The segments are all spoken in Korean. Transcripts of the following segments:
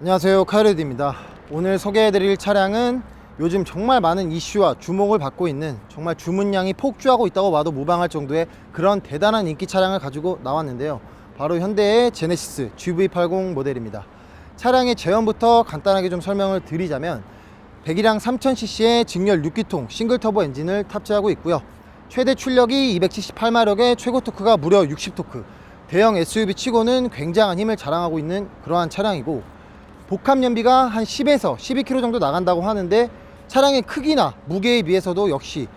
안녕하세요, 카이레드입니다. 오늘 소개해드릴 차량은 요즘 정말 많은 이슈와 주목을 받고 있는, 정말 주문량이 폭주하고 있다고 봐도 무방할 정도의 그런 대단한 인기 차량을 가지고 나왔는데요, 바로 현대의 제네시스 GV80 모델입니다. 차량의 제원부터 간단하게 좀 설명을 드리자면 100이랑 3000cc의 직렬 6기통 싱글 터보 엔진을 탑재하고 있고요, 최대 출력이 278마력에 최고 토크가 무려 60토크, 대형 SUV 치고는 굉장한 힘을 자랑하고 있는 그러한 차량이고, 복합 연비가 한 10에서 12km 정도 나간다고 하는데 차량의 크기나 무게에 비해서도 역시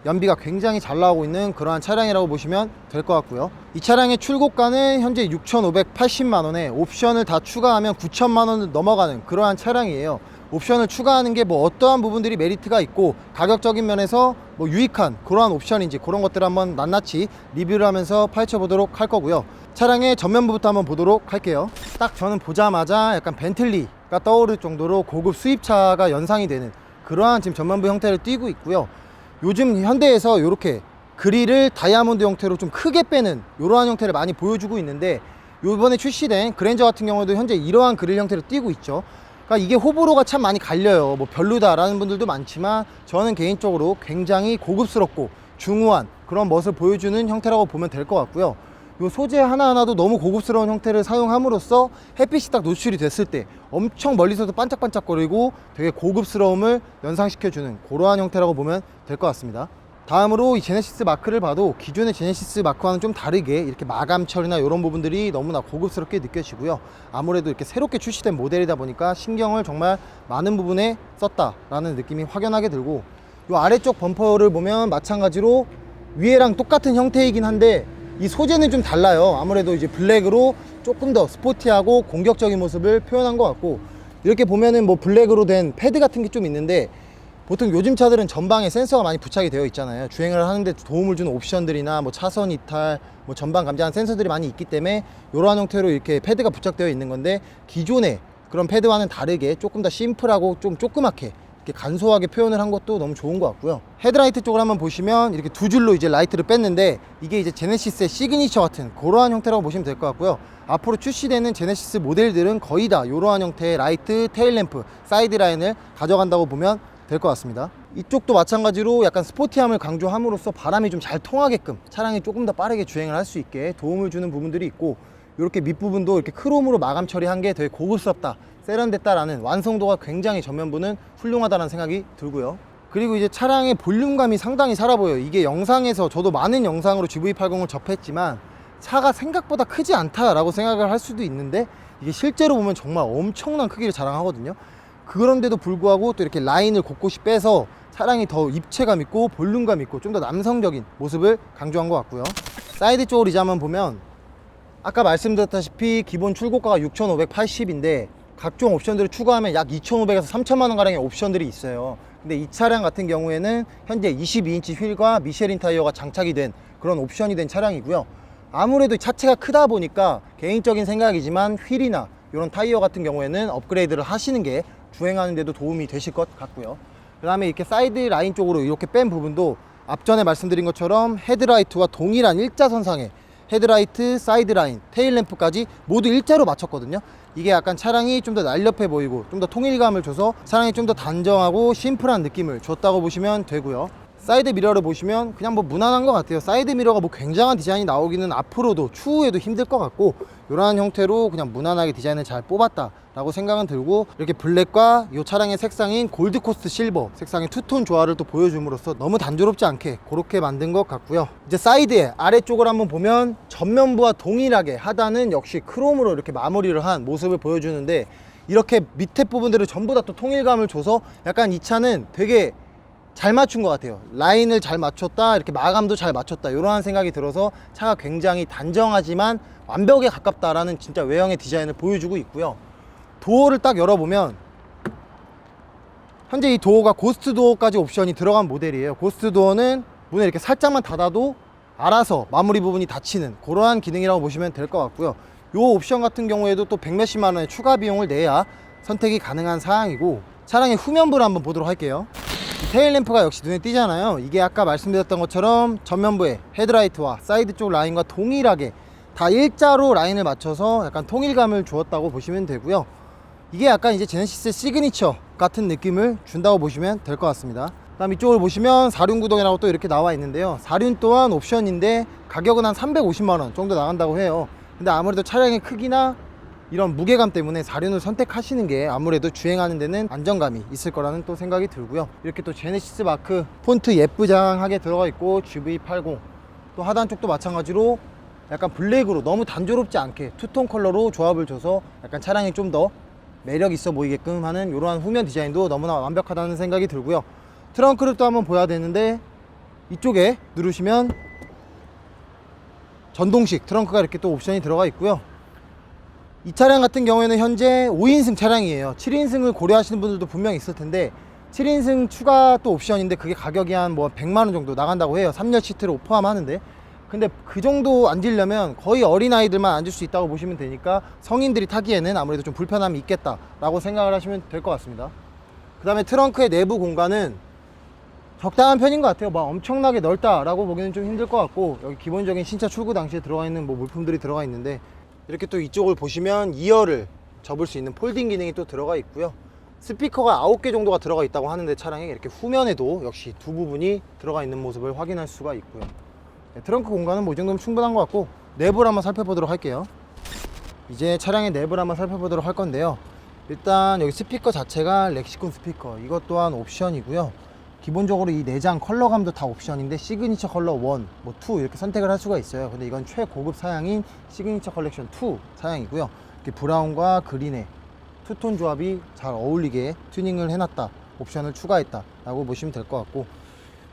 연비가 굉장히 잘 나오고 있는 그러한 차량이라고 보시면 될 것 같고요. 이 차량의 출고가는 현재 6,580만원에 옵션을 다 추가하면 9천만원을 넘어가는 그러한 차량이에요. 옵션을 추가하는 게 뭐 어떠한 부분들이 메리트가 있고 가격적인 면에서 뭐 유익한 그러한 옵션인지 그런 것들을 한번 낱낱이 리뷰를 하면서 파헤쳐 보도록 할 거고요. 차량의 전면부부터 한번 보도록 할게요. 딱 저는 보자마자 약간 벤틀리가 떠오를 정도로 고급 수입차가 연상이 되는 그러한 지금 전면부 형태를 띠고 있고요. 요즘 현대에서 이렇게 그릴을 다이아몬드 형태로 좀 크게 빼는 이러한 형태를 많이 보여주고 있는데, 이번에 출시된 그랜저 같은 경우도 현재 이러한 그릴 형태로 띠고 있죠. 그러니까 이게 호불호가 참 많이 갈려요. 뭐 별로다라는 분들도 많지만 저는 개인적으로 굉장히 고급스럽고 중후한 그런 멋을 보여주는 형태라고 보면 될 것 같고요. 이 소재 하나하나도 너무 고급스러운 형태를 사용함으로써 햇빛이 딱 노출이 됐을 때 엄청 멀리서도 반짝반짝거리고 되게 고급스러움을 연상시켜주는 그러한 형태라고 보면 될 것 같습니다. 다음으로 이 제네시스 마크를 봐도 기존의 제네시스 마크와는 좀 다르게 이렇게 마감 처리나 이런 부분들이 너무나 고급스럽게 느껴지고요. 아무래도 이렇게 새롭게 출시된 모델이다 보니까 신경을 정말 많은 부분에 썼다라는 느낌이 확연하게 들고, 이 아래쪽 범퍼를 보면 마찬가지로 위에랑 똑같은 형태이긴 한데 이 소재는 좀 달라요. 아무래도 이제 블랙으로 조금 더 스포티하고 공격적인 모습을 표현한 것 같고, 이렇게 보면은 뭐 블랙으로 된 패드 같은 게 좀 있는데, 보통 요즘 차들은 전방에 센서가 많이 부착이 되어 있잖아요. 주행을 하는데 도움을 주는 옵션들이나 뭐 차선 이탈, 뭐 전방 감지하는 센서들이 많이 있기 때문에 이러한 형태로 이렇게 패드가 부착되어 있는 건데, 기존의 그런 패드와는 다르게 조금 더 심플하고 좀 조그맣게 이렇게 간소하게 표현을 한 것도 너무 좋은 것 같고요. 헤드라이트 쪽을 한번 보시면 이렇게 두 줄로 이제 라이트를 뺐는데, 이게 이제 제네시스의 시그니처 같은 그러한 형태라고 보시면 될 것 같고요. 앞으로 출시되는 제네시스 모델들은 거의 다 이러한 형태의 라이트, 테일램프, 사이드 라인을 가져간다고 보면 될 것 같습니다. 이쪽도 마찬가지로 약간 스포티함을 강조함으로써 바람이 좀 잘 통하게끔 차량이 조금 더 빠르게 주행을 할 수 있게 도움을 주는 부분들이 있고, 이렇게 밑부분도 이렇게 크롬으로 마감 처리한 게 되게 고급스럽다, 세련됐다라는 완성도가 굉장히 전면부는 훌륭하다는 생각이 들고요. 그리고 이제 차량의 볼륨감이 상당히 살아 보여요. 이게 영상에서 저도 많은 영상으로 GV80을 접했지만 차가 생각보다 크지 않다라고 생각을 할 수도 있는데, 이게 실제로 보면 정말 엄청난 크기를 자랑하거든요. 그런데도 불구하고 또 이렇게 라인을 곳곳이 빼서 차량이 더 입체감 있고 볼륨감 있고 좀 더 남성적인 모습을 강조한 것 같고요. 사이드 쪽을 이제 한번 보면 아까 말씀드렸다시피 기본 출고가가 6,580인데 각종 옵션들을 추가하면 약 2,500에서 3천만원 가량의 옵션들이 있어요. 근데 이 차량 같은 경우에는 현재 22인치 휠과 미쉐린 타이어가 장착이 된 그런 옵션이 된 차량이고요. 아무래도 차체가 크다 보니까 개인적인 생각이지만 휠이나 이런 타이어 같은 경우에는 업그레이드를 하시는 게 주행하는 데도 도움이 되실 것 같고요. 그 다음에 이렇게 사이드 라인 쪽으로 이렇게 뺀 부분도 앞전에 말씀드린 것처럼 헤드라이트와 동일한 일자선상에 헤드라이트, 사이드 라인, 테일램프까지 모두 일자로 맞췄거든요. 이게 약간 차량이 좀 더 날렵해 보이고 좀 더 통일감을 줘서 차량이 좀 더 단정하고 심플한 느낌을 줬다고 보시면 되고요. 사이드 미러를 보시면 그냥 뭐 무난한 것 같아요. 사이드 미러가 뭐 굉장한 디자인이 나오기는 앞으로도 추후에도 힘들 것 같고, 이러한 형태로 그냥 무난하게 디자인을 잘 뽑았다 라고 생각은 들고, 이렇게 블랙과 이 차량의 색상인 골드코스트 실버 색상의 투톤 조화를 또 보여줌으로써 너무 단조롭지 않게 그렇게 만든 것 같고요. 이제 사이드의 아래쪽을 한번 보면 전면부와 동일하게 하단은 역시 크롬으로 이렇게 마무리를 한 모습을 보여주는데, 이렇게 밑에 부분들을 전부 다 또 통일감을 줘서 약간 이 차는 되게 잘 맞춘 것 같아요. 라인을 잘 맞췄다, 이렇게 마감도 잘 맞췄다, 이러한 생각이 들어서 차가 굉장히 단정하지만 완벽에 가깝다라는 진짜 외형의 디자인을 보여주고 있고요. 도어를 딱 열어보면 현재 이 도어가 고스트 도어까지 옵션이 들어간 모델이에요. 고스트 도어는 문을 이렇게 살짝만 닫아도 알아서 마무리 부분이 닫히는 그러한 기능이라고 보시면 될 것 같고요. 이 옵션 같은 경우에도 또 100몇십만 원의 추가 비용을 내야 선택이 가능한 사항이고, 차량의 후면부를 한번 보도록 할게요. 테일램프가 역시 눈에 띄잖아요. 이게 아까 말씀드렸던 것처럼 전면부의 헤드라이트와 사이드 쪽 라인과 동일하게 다 일자로 라인을 맞춰서 약간 통일감을 주었다고 보시면 되고요. 이게 약간 이제 제네시스의 시그니처 같은 느낌을 준다고 보시면 될 것 같습니다. 그다음 이쪽을 보시면 사륜 구동이라고 또 이렇게 나와 있는데요. 사륜 또한 옵션인데 가격은 한 350만원 정도 나간다고 해요. 근데 아무래도 차량의 크기나 이런 무게감 때문에 사륜을 선택하시는 게 아무래도 주행하는 데는 안정감이 있을 거라는 또 생각이 들고요. 이렇게 또 제네시스 마크 폰트 예쁘장하게 들어가 있고 GV80 또 하단 쪽도 마찬가지로 약간 블랙으로 너무 단조롭지 않게 투톤 컬러로 조합을 줘서 약간 차량이 좀 더 매력 있어 보이게끔 하는 이러한 후면 디자인도 너무나 완벽하다는 생각이 들고요. 트렁크를 또 한번 보여야 되는데 이쪽에 누르시면 전동식 트렁크가 이렇게 또 옵션이 들어가 있고요. 이 차량 같은 경우에는 현재 5인승 차량이에요. 7인승을 고려하시는 분들도 분명히 있을 텐데 7인승 추가 또 옵션인데 그게 가격이 한 뭐 100만원 정도 나간다고 해요. 3열 시트를 포함하는데. 근데 그 정도 앉으려면 거의 어린아이들만 앉을 수 있다고 보시면 되니까 성인들이 타기에는 아무래도 좀 불편함이 있겠다 라고 생각을 하시면 될 것 같습니다. 그 다음에 트렁크의 내부 공간은 적당한 편인 것 같아요. 막 엄청나게 넓다라고 보기는 좀 힘들 것 같고, 여기 기본적인 신차 출고 당시에 들어가 있는 뭐 물품들이 들어가 있는데, 이렇게 또 이쪽을 보시면 2열을 접을 수 있는 폴딩 기능이 또 들어가 있고요. 스피커가 9개 정도가 들어가 있다고 하는데 차량에 이렇게 후면에도 역시 두 부분이 들어가 있는 모습을 확인할 수가 있고요. 네, 트렁크 공간은 뭐 이 정도면 충분한 것 같고, 내부를 한번 살펴보도록 할게요. 이제 차량의 내부를 한번 살펴보도록 할 건데요. 일단 여기 스피커 자체가 렉시콘 스피커, 이것 또한 옵션이고요. 기본적으로 이 내장 컬러감도 다 옵션인데 시그니처 컬러 1, 뭐 2 이렇게 선택을 할 수가 있어요. 근데 이건 최고급 사양인 시그니처 컬렉션 2 사양이고요. 이렇게 브라운과 그린의 투톤 조합이 잘 어울리게 튜닝을 해놨다, 옵션을 추가했다 라고 보시면 될 것 같고,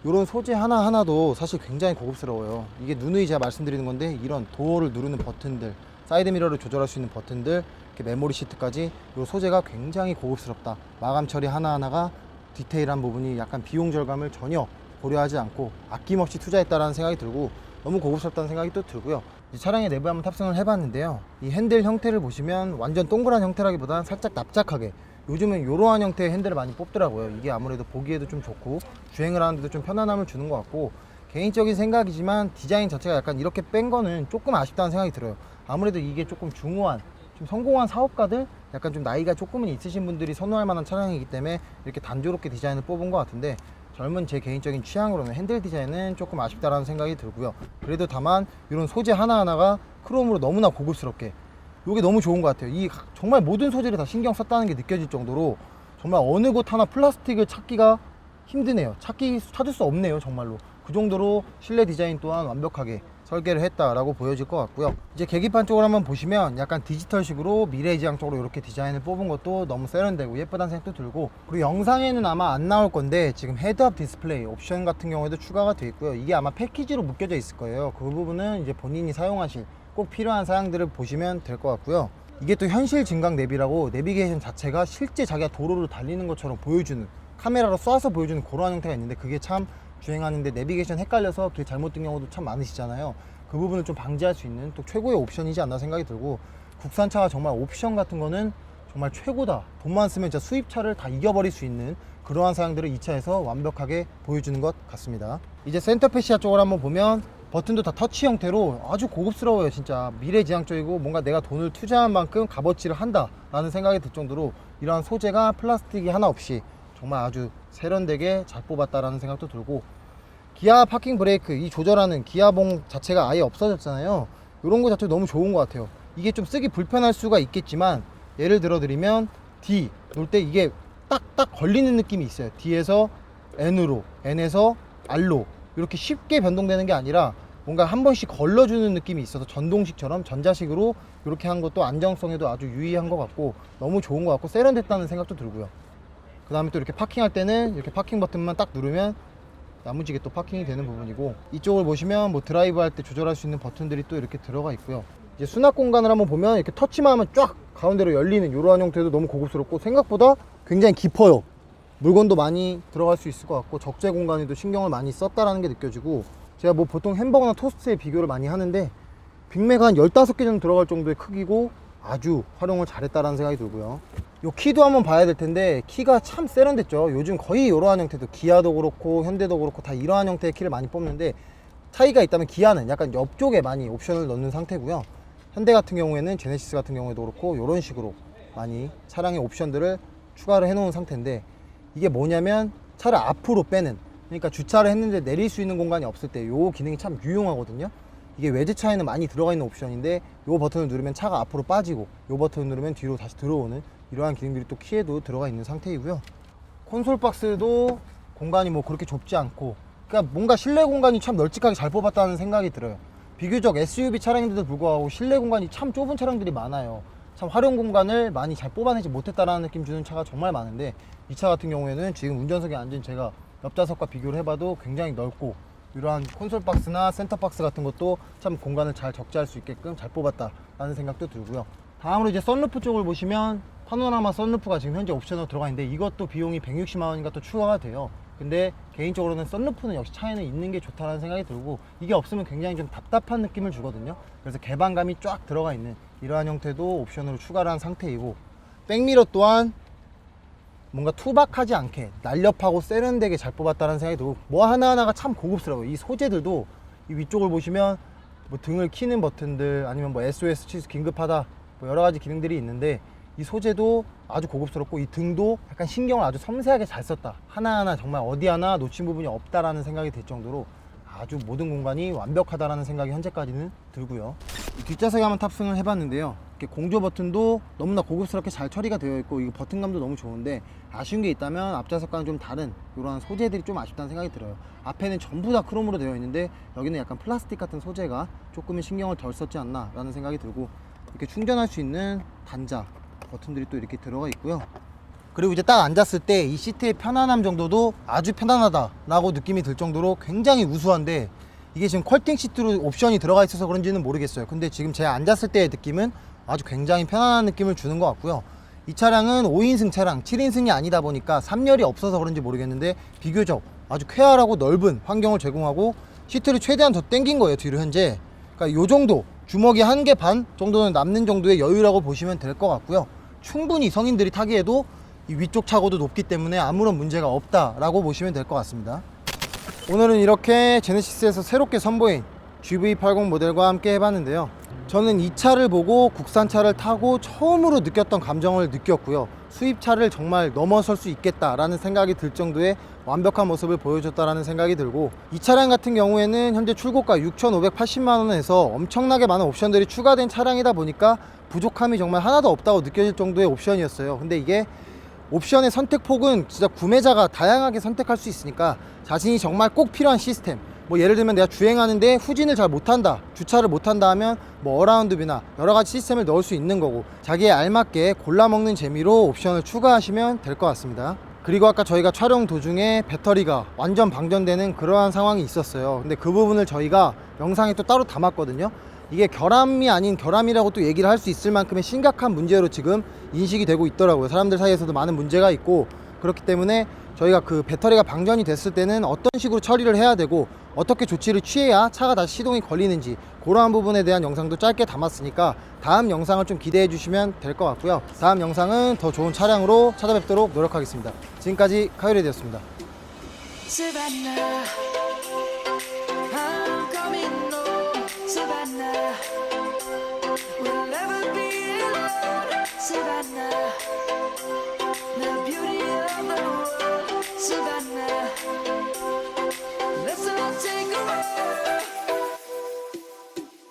이런 소재 하나하나도 사실 굉장히 고급스러워요. 이게 누누이 제가 말씀드리는 건데, 이런 도어를 누르는 버튼들, 사이드 미러를 조절할 수 있는 버튼들, 이렇게 메모리 시트까지 이 소재가 굉장히 고급스럽다. 마감 처리 하나하나가 디테일한 부분이 약간 비용 절감을 전혀 고려하지 않고 아낌없이 투자했다라는 생각이 들고 너무 고급스럽다는 생각이 또 들고요. 이 차량의 내부에 한번 탑승을 해봤는데요. 이 핸들 형태를 보시면 완전 동그란 형태라기보다는 살짝 납작하게, 요즘은 이러한 형태의 핸들을 많이 뽑더라고요. 이게 아무래도 보기에도 좀 좋고 주행을 하는데도 좀 편안함을 주는 것 같고, 개인적인 생각이지만 디자인 자체가 약간 이렇게 뺀 거는 조금 아쉽다는 생각이 들어요. 아무래도 이게 조금 중후한, 좀 성공한 사업가들, 약간 좀 나이가 조금은 있으신 분들이 선호할 만한 차량이기 때문에 이렇게 단조롭게 디자인을 뽑은 것 같은데, 젊은 제 개인적인 취향으로는 핸들 디자인은 조금 아쉽다라는 생각이 들고요. 그래도 다만 이런 소재 하나하나가 크롬으로 너무나 고급스럽게, 이게 너무 좋은 것 같아요. 이 정말 모든 소재를 다 신경 썼다는 게 느껴질 정도로 정말 어느 곳 하나 플라스틱을 찾기가 힘드네요. 찾을 수 없네요, 정말로. 그 정도로 실내 디자인 또한 완벽하게 설계를 했다라고 보여질 것 같고요. 이제 계기판 쪽을 한번 보시면 약간 디지털식으로 미래지향적으로 이렇게 디자인을 뽑은 것도 너무 세련되고 예쁘다는 생각도 들고, 그리고 영상에는 아마 안 나올 건데 지금 헤드업 디스플레이 옵션 같은 경우에도 추가가 되어 있고요. 이게 아마 패키지로 묶여져 있을 거예요. 그 부분은 이제 본인이 사용하실 꼭 필요한 사양들을 보시면 될 것 같고요. 이게 또 현실 증강 내비라고, 내비게이션 자체가 실제 자기가 도로를 달리는 것처럼 보여주는, 카메라로 쏴서 보여주는 그러한 형태가 있는데, 그게 참 주행하는데 내비게이션 헷갈려서 길 잘못 든 경우도 참 많으시잖아요. 그 부분을 좀 방지할 수 있는 또 최고의 옵션이지 않나 생각이 들고, 국산차가 정말 옵션 같은 거는 정말 최고다, 돈만 쓰면 진짜 수입차를 다 이겨버릴 수 있는 그러한 사양들을 이 차에서 완벽하게 보여주는 것 같습니다. 이제 센터 패시아 쪽을 한번 보면 버튼도 다 터치 형태로 아주 고급스러워요. 진짜 미래지향적이고 뭔가 내가 돈을 투자한 만큼 값어치를 한다 라는 생각이 들 정도로 이러한 소재가 플라스틱이 하나 없이 정말 아주 세련되게 잘 뽑았다라는 생각도 들고, 기아 파킹 브레이크 이 조절하는 기아봉 자체가 아예 없어졌잖아요. 이런 거 자체 너무 좋은 것 같아요. 이게 좀 쓰기 불편할 수가 있겠지만, 예를 들어 드리면 D 놓을 때 이게 딱딱 걸리는 느낌이 있어요. D에서 N으로, N에서 R로 이렇게 쉽게 변동되는 게 아니라 뭔가 한 번씩 걸러주는 느낌이 있어서 전동식처럼 전자식으로 이렇게 한 것도 안정성에도 아주 유의한 것 같고 너무 좋은 것 같고 세련됐다는 생각도 들고요. 그 다음에 또 이렇게 파킹할 때는 이렇게 파킹 버튼만 딱 누르면 야무지게 또 파킹이 되는 부분이고, 이쪽을 보시면 뭐 드라이브 할 때 조절할 수 있는 버튼들이 또 이렇게 들어가 있고요. 이제 수납 공간을 한번 보면 이렇게 터치만 하면 쫙 가운데로 열리는 이러한 형태도 너무 고급스럽고 생각보다 굉장히 깊어요. 물건도 많이 들어갈 수 있을 것 같고 적재 공간에도 신경을 많이 썼다라는 게 느껴지고, 제가 뭐 보통 햄버거나 토스트에 비교를 많이 하는데 빅맥 한 15개 정도 들어갈 정도의 크기고 아주 활용을 잘했다라는 생각이 들고요. 요 키도 한번 봐야 될 텐데 키가 참 세련됐죠. 요즘 거의 이러한 형태도, 기아도 그렇고 현대도 그렇고 다 이러한 형태의 키를 많이 뽑는데, 차이가 있다면 기아는 약간 옆쪽에 많이 옵션을 넣는 상태고요. 현대 같은 경우에는 제네시스 같은 경우에도 그렇고 이런 식으로 많이 차량의 옵션들을 추가를 해놓은 상태인데, 이게 뭐냐면 차를 앞으로 빼는, 그러니까 주차를 했는데 내릴 수 있는 공간이 없을 때 이 기능이 참 유용하거든요. 이게 외제차에는 많이 들어가 있는 옵션인데, 이 버튼을 누르면 차가 앞으로 빠지고 이 버튼을 누르면 뒤로 다시 들어오는 이러한 기능들이 또 키에도 들어가 있는 상태이고요. 콘솔 박스도 공간이 뭐 그렇게 좁지 않고, 그러니까 뭔가 실내 공간이 참 널찍하게 잘 뽑았다는 생각이 들어요. 비교적 SUV 차량인데도 불구하고 실내 공간이 참 좁은 차량들이 많아요. 참 활용 공간을 많이 잘 뽑아내지 못했다라는 느낌 주는 차가 정말 많은데, 이 차 같은 경우에는 지금 운전석에 앉은 제가 옆좌석과 비교를 해봐도 굉장히 넓고, 이러한 콘솔 박스나 센터 박스 같은 것도 참 공간을 잘 적재할 수 있게끔 잘 뽑았다라는 생각도 들고요. 다음으로 이제 썬루프 쪽을 보시면 파노라마 썬루프가 지금 현재 옵션으로 들어가 있는데, 이것도 비용이 160만 원인가 또 추가가 돼요. 근데 개인적으로는 썬루프는 역시 차에는 있는 게 좋다라는 생각이 들고, 이게 없으면 굉장히 좀 답답한 느낌을 주거든요. 그래서 개방감이 쫙 들어가 있는 이러한 형태도 옵션으로 추가를 한 상태이고, 백미러 또한 뭔가 투박하지 않게 날렵하고 세련되게 잘 뽑았다는 생각이 들고, 뭐 하나하나가 참 고급스러워요. 이 소재들도 이 위쪽을 보시면 뭐 등을 키는 버튼들, 아니면 뭐 SOS 취소 긴급하다, 뭐 여러 가지 기능들이 있는데, 이 소재도 아주 고급스럽고, 이 등도 약간 신경을 아주 섬세하게 잘 썼다, 하나하나 정말 어디 하나 놓친 부분이 없다라는 생각이 들 정도로 아주 모든 공간이 완벽하다라는 생각이 현재까지는 들고요. 뒷좌석에 한번 탑승을 해봤는데요, 이렇게 공조 버튼도 너무나 고급스럽게 잘 처리가 되어 있고, 이거 버튼감도 너무 좋은데, 아쉬운 게 있다면 앞좌석과는 좀 다른 이러한 소재들이 좀 아쉽다는 생각이 들어요. 앞에는 전부 다 크롬으로 되어 있는데, 여기는 약간 플라스틱 같은 소재가 조금은 신경을 덜 썼지 않나 라는 생각이 들고, 이렇게 충전할 수 있는 단자 버튼들이 또 이렇게 들어가 있고요. 그리고 이제 딱 앉았을 때 이 시트의 편안함 정도도 아주 편안하다 라고 느낌이 들 정도로 굉장히 우수한데, 이게 지금 퀄팅 시트로 옵션이 들어가 있어서 그런지는 모르겠어요. 근데 지금 제가 앉았을 때의 느낌은 아주 굉장히 편안한 느낌을 주는 것 같고요. 이 차량은 5인승 차량, 7인승이 아니다 보니까 3열이 없어서 그런지 모르겠는데, 비교적 아주 쾌활하고 넓은 환경을 제공하고, 시트를 최대한 더 당긴 거예요, 뒤로 현재. 그러니까 요 정도, 주먹이 1개 반 정도는 남는 정도의 여유라고 보시면 될 것 같고요. 충분히 성인들이 타기에도 이 위쪽 차고도 높기 때문에 아무런 문제가 없다라고 보시면 될 것 같습니다. 오늘은 이렇게 제네시스에서 새롭게 선보인 GV80 모델과 함께 해봤는데요. 저는 이 차를 보고 국산차를 타고 처음으로 느꼈던 감정을 느꼈고요. 수입차를 정말 넘어설 수 있겠다라는 생각이 들 정도의 완벽한 모습을 보여줬다라는 생각이 들고, 이 차량 같은 경우에는 현재 출고가 6,580만원에서 엄청나게 많은 옵션들이 추가된 차량이다 보니까 부족함이 정말 하나도 없다고 느껴질 정도의 옵션이었어요. 근데 이게 옵션의 선택폭은 진짜 구매자가 다양하게 선택할 수 있으니까, 자신이 정말 꼭 필요한 시스템, 뭐 예를 들면 내가 주행하는데 후진을 잘 못한다, 주차를 못한다 하면 뭐 어라운드비나 여러가지 시스템을 넣을 수 있는 거고, 자기에 알맞게 골라먹는 재미로 옵션을 추가하시면 될 것 같습니다. 그리고 아까 저희가 촬영 도중에 배터리가 완전 방전되는 그러한 상황이 있었어요. 근데 그 부분을 저희가 영상에 또 따로 담았거든요. 이게 결함이 아닌 결함이라고 또 얘기를 할 수 있을 만큼의 심각한 문제로 지금 인식이 되고 있더라고요. 사람들 사이에서도 많은 문제가 있고, 그렇기 때문에 저희가 그 배터리가 방전이 됐을 때는 어떤 식으로 처리를 해야 되고, 어떻게 조치를 취해야 차가 다시 시동이 걸리는지, 그러한 부분에 대한 영상도 짧게 담았으니까 다음 영상을 좀 기대해 주시면 될 것 같고요. 다음 영상은 더 좋은 차량으로 찾아뵙도록 노력하겠습니다. 지금까지 카이레디였습니다. Savannah, let's all take a ride.